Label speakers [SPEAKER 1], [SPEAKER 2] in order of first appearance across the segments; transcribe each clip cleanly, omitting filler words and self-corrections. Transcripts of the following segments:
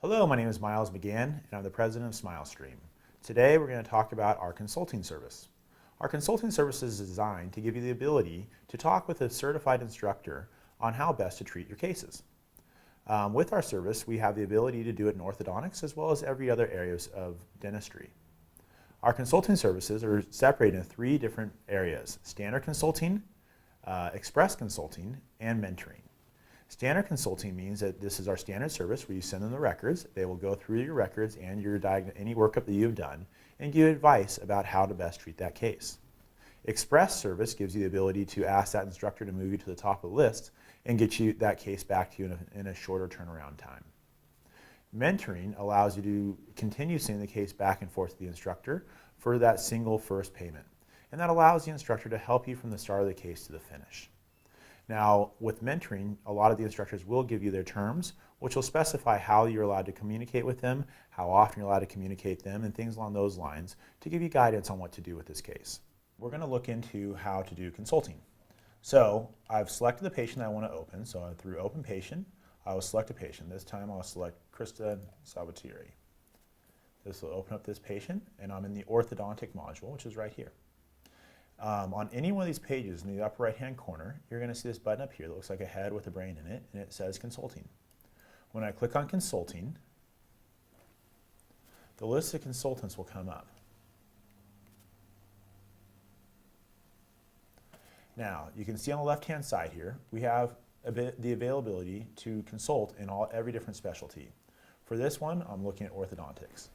[SPEAKER 1] Hello, my name is McGann, and I'm the president of SmileStream. Today we're going to talk about our consulting service. Our consulting service is designed to give you the ability to talk with a certified instructor on how best to treat your cases. With our service, we have the ability to do it in orthodontics as well as every other areas of dentistry. Our consulting services are separated into three different areas: standard consulting, express consulting, and mentoring. Standard consulting means that this is our standard service where you send them the records. They will go through your records and any workup that you've done and give you advice about how to best treat that case. Express service gives you the ability to ask that instructor to move you to the top of the list and get you that case back to you in a shorter turnaround time. Mentoring allows you to continue sending the case back and forth to the instructor for that single first payment. And that allows the instructor to help you from the start of the case to the finish. Now, with mentoring, a lot of the instructors will give you their terms, which will specify how you're allowed to communicate with them, how often you're allowed to communicate them, and things along those lines to give you guidance on what to do with this case. We're going to look into how to do consulting. So I've selected the patient I want to open. So through Open Patient, I will select a patient. This time I'll select Krista Salvatierri. This will open up this patient, and I'm in the orthodontic module, which is right here. On any one of these pages in the upper right hand corner, you're going to see this button up here that looks like a head with a brain in it, and it says Consulting. When I click on Consulting, the list of consultants will come up. Now, you can see on the left hand side here, we have the availability to consult in every different specialty. For this one, I'm looking at orthodontics.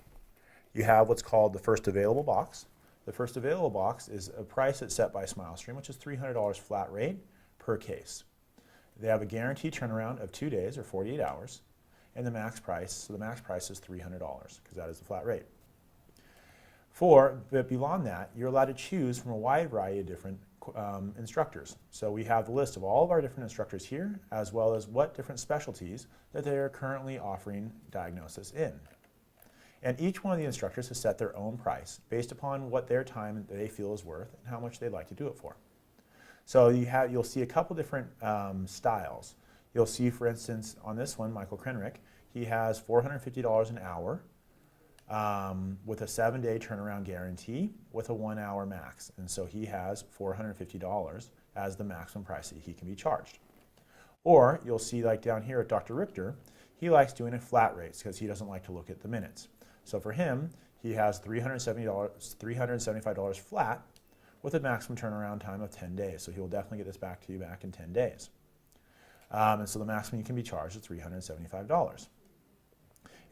[SPEAKER 1] You have what's called the first available box. The first available box is a price that's set by SmileStream, which is $300 flat rate per case. They have a guaranteed turnaround of 2 days or 48 hours, and the max price, so the max price is $300 because that is the flat rate. But beyond that, you're allowed to choose from a wide variety of different instructors. So we have the list of all of our different instructors here, as well as what different specialties that they are currently offering diagnosis in. And each one of the instructors has set their own price based upon what their time they feel is worth and how much they'd like to do it for. So you'll see a couple different styles. You'll see, for instance, on this one, Michael Krenrick, he has $450 an hour with a 7-day turnaround guarantee with a 1-hour max. And so he has $450 as the maximum price that he can be charged. Or you'll see, like down here at Dr. Richter, he likes doing a flat rates because he doesn't like to look at the minutes. So for him, he has $375 flat with a maximum turnaround time of 10 days. So he will definitely get this back to you back in 10 days. And so the maximum you can be charged is $375.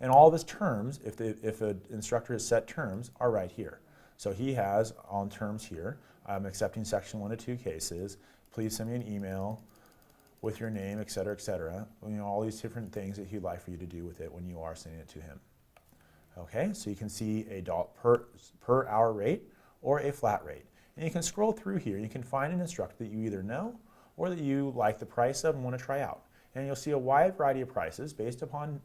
[SPEAKER 1] And all of his terms, if an instructor has set terms, are right here. So he has on terms here, I'm accepting section 1 to 2 cases. Please send me an email with your name, et cetera, et cetera. You know, all these different things that he'd like for you to do with it when you are sending it to him. Okay, so you can see a per hour rate or a flat rate. And you can scroll through here. You can find an instructor that you either know or that you like the price of and want to try out. And you'll see a wide variety of prices based upon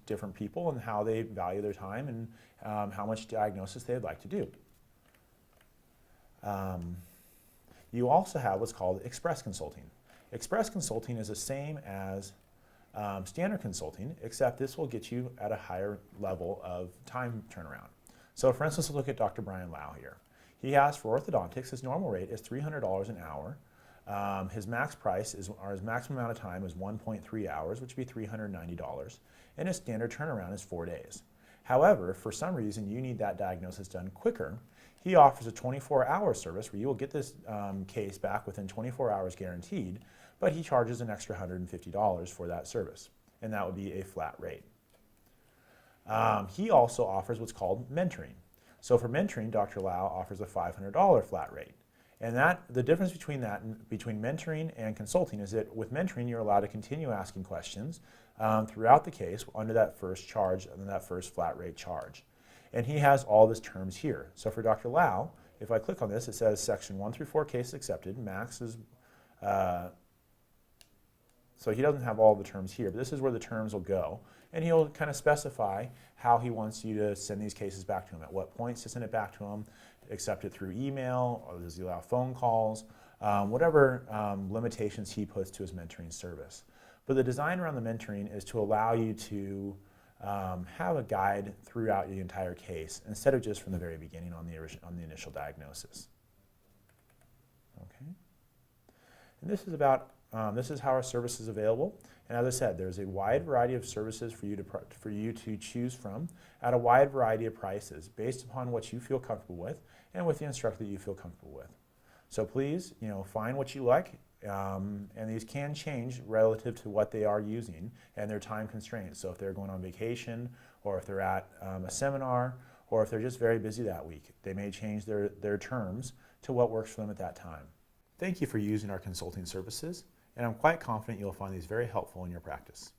[SPEAKER 1] different people and how they value their time and how much diagnosis they'd like to do. You also have what's called express consulting. Express consulting is the same as standard consulting, except this will get you at a higher level of time turnaround. So for instance, let's look at Dr. Brian Lau here. He has, for orthodontics, his normal rate is $300 an hour. His max price or his maximum amount of time is 1.3 hours, which would be $390, and his standard turnaround is 4 days. However, for some reason you need that diagnosis done quicker, he offers a 24-hour service where you will get this case back within 24 hours guaranteed, but he charges an extra $150 for that service, and that would be a flat rate. He also offers what's called mentoring. So for mentoring, Dr. Lau offers a $500 flat rate. And the difference between mentoring and consulting is that with mentoring, you're allowed to continue asking questions throughout the case under that first charge, under that first flat rate charge. And he has all of his terms here. So for Dr. Lau, if I click on this, it says section 1 through 4 cases accepted, max is, so he doesn't have all the terms here, but this is where the terms will go. And he'll kind of specify how he wants you to send these cases back to him, at what points to send it back to him, accept it through email, or does he allow phone calls, whatever limitations he puts to his mentoring service. But the design around the mentoring is to allow you to have a guide throughout the entire case instead of just from the very beginning on the initial diagnosis. Okay. And this is about this is how our service is available. And as I said, there's a wide variety of services for you to choose from at a wide variety of prices based upon what you feel comfortable with and with the instructor that you feel comfortable with. So please, find what you like, and these can change relative to what they are using and their time constraints. So if they're going on vacation, or if they're at a seminar, or if they're just very busy that week, they may change their terms to what works for them at that time. Thank you for using our consulting services, and I'm quite confident you'll find these very helpful in your practice.